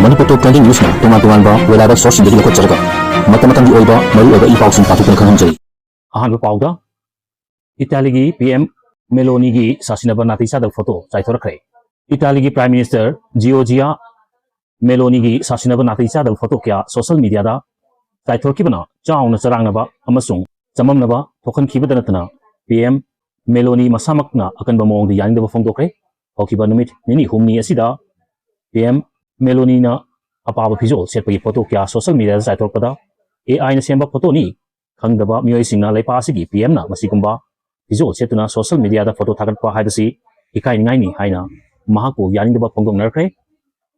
Manipur Top Trending News na tungan-tungan ba wala ba source hindi ko tsarga matamatang di oiba maru oiba ipaw sing patukan kang jay ahan ba pawda Italy gi PM Meloni gi sasinaba nati sa da photo chai thor kre Italy gi Prime Minister Giorgia Meloni gi sasinaba nati sa da photo kya social media da chai thor ki bana chaw na charang na ba amasung chamam na ba thokan ki badana tana PM Meloni masamak na akan ba mong di yang da ba phong dokre hokiba numit nini humni asida PM Meloni na apaba visual set pagi photo kya social media sa itor pada AI na semba photo ni khangdaba mioi singna leipa asigi PM na masigumba visual set na social media da photo thagat pa haibasi ikai ngai ni haina mahako yaning daba phongdong narkre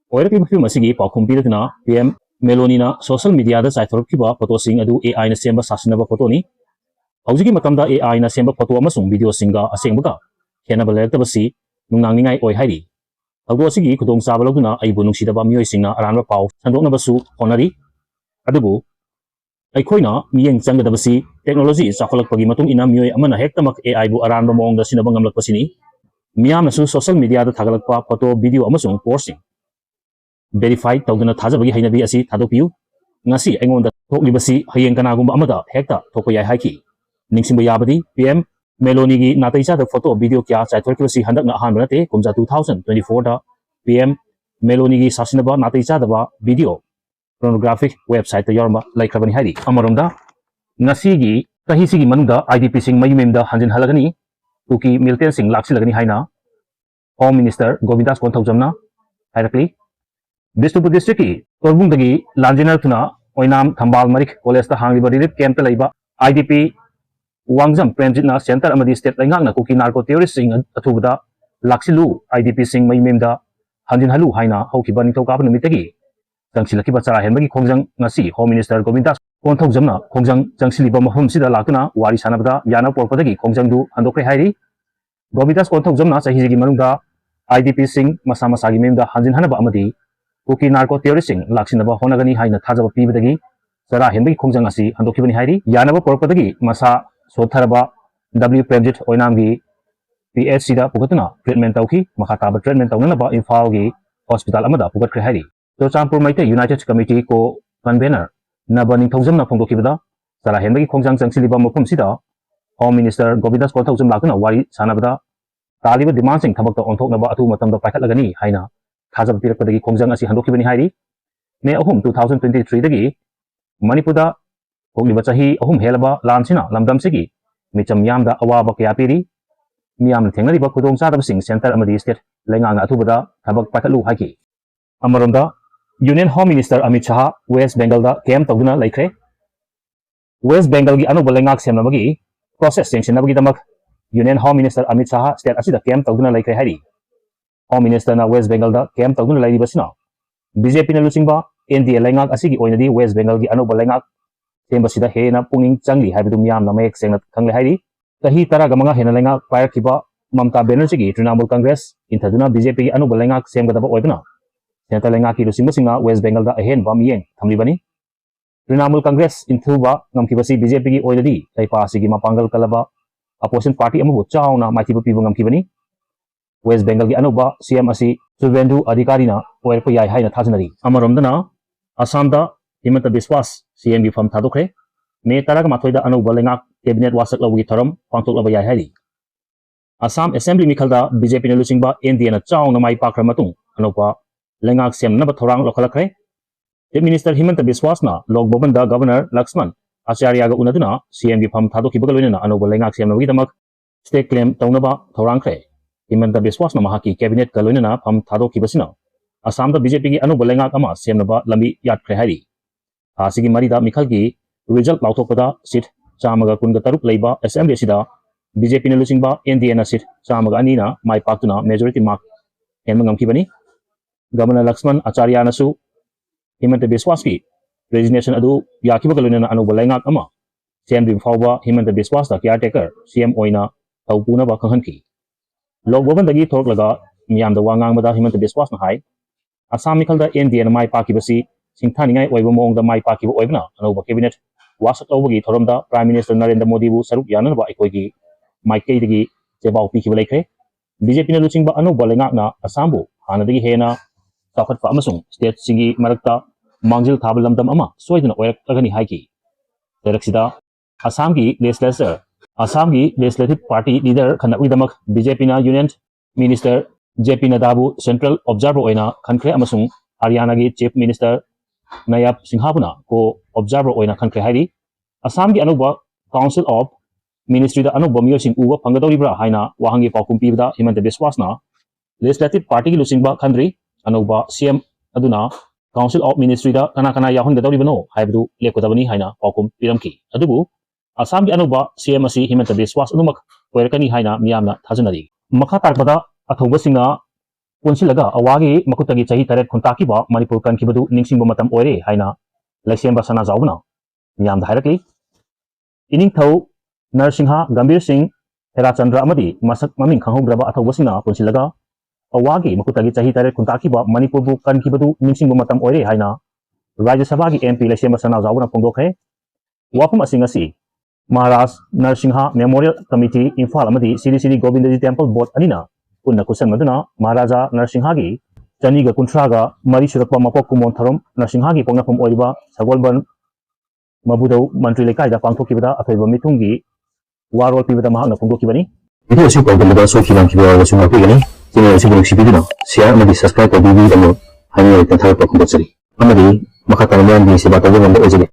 oira pi film asigi pakhum pi na PM Meloni na social media da sa itor ki ba photo sing adu AI na semba sasina ba photo ni haujigi matamda AI na semba photo amasung video singa asengbuga khena balekta basi nungang ningai oi hairi Agdo sigi kudong sabalog na ay bunong sidaba miyoy sing na aran paw sandok na basu honari adubu ay koy na miyeng sanga da basi technology sa kolak pagi matong ina miyoy amana hekta mak AI bu aran ba moong da sinabang amlak pasini miyam na su social media da tagalak pa photo video amasung posting verified tawdana thajabagi hainabi asi thadokpiu ngasi aingon da thokli basi hayeng kanagumba amada hekta thokpa yai haiki ningsingba yabadi PM Meloni gi natai sa da photo video kya chai thor ki handak na han banate kumja 2024 da PM Meloni gi sasinaba natai sa da ba video pornographic website ta yorma like khabani hari amaronda ngasi gi tahi sigi manungda IDP sing mayumem da hanjin halagani tuki milten sing laksi lagani haina Home Minister Govindas Ki harakli Bisnupur district ki torbung dagi lanjiner tuna oinam thambal marik college ta hangliba relief camp ta leiba IDP Wangjam Premjitna Center amadi state laingak na kuki narco terrorist sing athubada laksilu IDP sing maimemda hanjin halu haina haukiba ningthauka numitagi jangsilakiba chara henbagi khongjang ngasi Home Minister Govindas Konthokjamna khongjang jangsiliba mahum sida lakuna wari sanabada yana porpadagi khongjang du handokre hairi Govindas Konthokjamna sahijigi manungda IDP sing masa masagi memda hanjin hanaba amadi kuki narco terrorist sing laksinaba honagani haina thajaba pibadagi chara henbagi khongjang asi handokibani hairi yanaba porpadagi masa Sotharaba W Premjit Oinamgi PHC da pugatuna treatment tauki makataba treatment taunana ba Imphal gi hospital amada pugat kre hairi to Champur Maite United Committee ko convener nabani thojam na phongdoki bada sara henbagi khongjang jangsiliba mafum sida Home Minister Govindas Ki thojam lakuna wari sanabada taliba demand sing thabak ta onthokna ba atu matam da paikhat lagani haina thajab pirakpadagi khongjang asi handoki bani hairi me ahum 2023 dagi Manipur da Hogliba chahi ahum helaba lansina lamdam sigi micham yamda awaba kya piri miyam thengnari ba khudong cha sing center amadi state lenga athubada thabak pakhalu haki amaronda Union Home Minister Amit Shah West Bengal da camp tawduna laikre West Bengal gi anuba lengak semnamagi process sengsinabagi damak Union Home Minister Amit Shah state asida camp tawduna laikre hari Home Minister na West Bengal da camp tawduna lairi basina BJP na lusingba NDA lengak asigi oinadi West Bengal gi anuba lengak Sembasida hena punging changli habidu miyam na mayek sengat khangle hairi tahi tara gamanga hena lenga pair kiba Mamta Banerjee gi Trinamool Congress inthaduna BJP gi anuba lenga semgadaba oibna senta lenga ki rusinga singa West Bengal da ahen ba miyeng thamlibani Trinamool Congress inthuba ngamkibasi BJP gi oidadi taipa sigi mapangal kalaba opposition party amu chauna maithiba pibu ngamkibani West Bengal gi anuba CM asi Suvendu Adhikari na oirpa yai haina thajnari amaromdana Assam da Himanta Biswas CM gi fam thadokre me taraga mathoida anuba lengak cabinet wasak lawgi thoram pangtok laba yai hari Assam Assembly mikhalda BJP na lusingba NDA na chaw na mai pakra matung anuba lengak sem na bathorang lokhalakre Chief Minister Himanta Biswas na Lokbhavan da Governor Laxman Acharya ga unaduna CM gi fam thadoki bagaloina na anuba lengak sem na damak state claim taunaba thorangkre Himanta Biswas na mahaki cabinet galoina na fam thadoki basina Assam da BJP gi anuba lengak ama sem na ba lambi yatkre hari Asigi marida mikhalgi result lauthokpada seat chamaga kunga taruk leiba assembly sida BJP na lusingba NDA na seat chamaga ani na mai paktuna majority mark henmangam kibani Governor Laxman Acharya nasu Himanta Biswas ki resignation adu yakiba galuna na anuba lengak ama CM fawba Himanta Biswas da caretaker CM oina tawpuna ba khanghanki Lokbhavan dagi thorklaga miyam da wangang bada Himanta Biswas na hai Assam mikhalda NDA na mai pakibasi Singthaningai oiba mongda mai pakiba oibna anuba cabinet wasak lawbagi thoramda Prime Minister Narendra Modi bu saruk yananaba aikoigi maikei digi chebau pikiba laikre BJP na luchingba anuba lengak na Assam bu hanadagi hena चाखटपा अमसुंग state सिंगी मरक्ता मांगजिल थाबा लमदम अमा सोइदना ओयरकगनी हाइकी लेरक्सिदा असम की लेजिस्लेटिव पार्टी लीडर खनविदमक बीजेपी ना यूनियन मिनिस्टर जेपी नड्डाबु सेंट्रल ऑब्जर्वर ओइना खनख्रे अमसुंग हरियाणा की चीफ मिनिस्टर नायब सिंहाबुना को ऑब्जर्वर ओइना खनख्रे हाइरी असम की अनौब काउंसिल ऑफ मिनिस्ट्री दा अनौब मियोसिंग उब फंगदौरिब्रा हाइना वाहंगी पाउकुम पीबदा हिमंत बिस्वासना लेजिस्लेटिव पार्टी की लुसिंगबा खनद्री अनौब सीएम अदुना काउंसिल ऑफ मिनिस्ट्री दा कना कना याहनगदौरिबनो हाइबदु लेपकदबनी हाइना पाउकुम पीरमकी अदुबु असम की अनौब सीएम असी हिमंत बिस्वास अनुमक ओइरकनी हाइना मियामना थाजनरी मखा तारपदा अथौबसिंगा पुनसिलगा अवागी मकुतगी चाही तरेट खुंताकीबा मणिपुर कनखिबदु निंगसिंगबा मतम ओइरे हाइना लैसेंबा सना जाउबना मियाम हाइरकली इनिंगथौ नरसिंहा गंभीर सिंह हेराचंद्र अमदी मसक ममिंग खंगहौद्रबा अथौबसिंगा पुनसिलगा अवागी मकुतगी चाही तरेट खुंताकीबा मणिपुरबु कनखिबदु निंगसिंगबा मतम ओइरे हाइना राज्य सभा की एमपी लैसेंबा सना जाउबना फोंदोखरे वाफम असिंगसी Maharaj Narasimha memorial committee Imphal Shri Govind temple board अनिना पुनः कुशन महाराजा नरसिंहा की चनीग कुंथ्रागा मरी सुरप मपोक कुमोन थरम नरसिंहा की पोंगनफम ओइबा सगोलबन मबुदौ मंत्री लेकाइदा पांथोकिबदा अथोइबा मिथुंगी वारोल पीबदा महांगना फोंदोकिबनी वीडियो असि पाउदमदा सोखिलाम खिबा वसु मापिगनी चैनल असि बुनुसिबिदुना शेयर अमदि सब्सक्राइब तौबिबिदमु हानि तथार पखुदचरी अमदि मखा तंगमान सेवा तौबंगम ओइजगे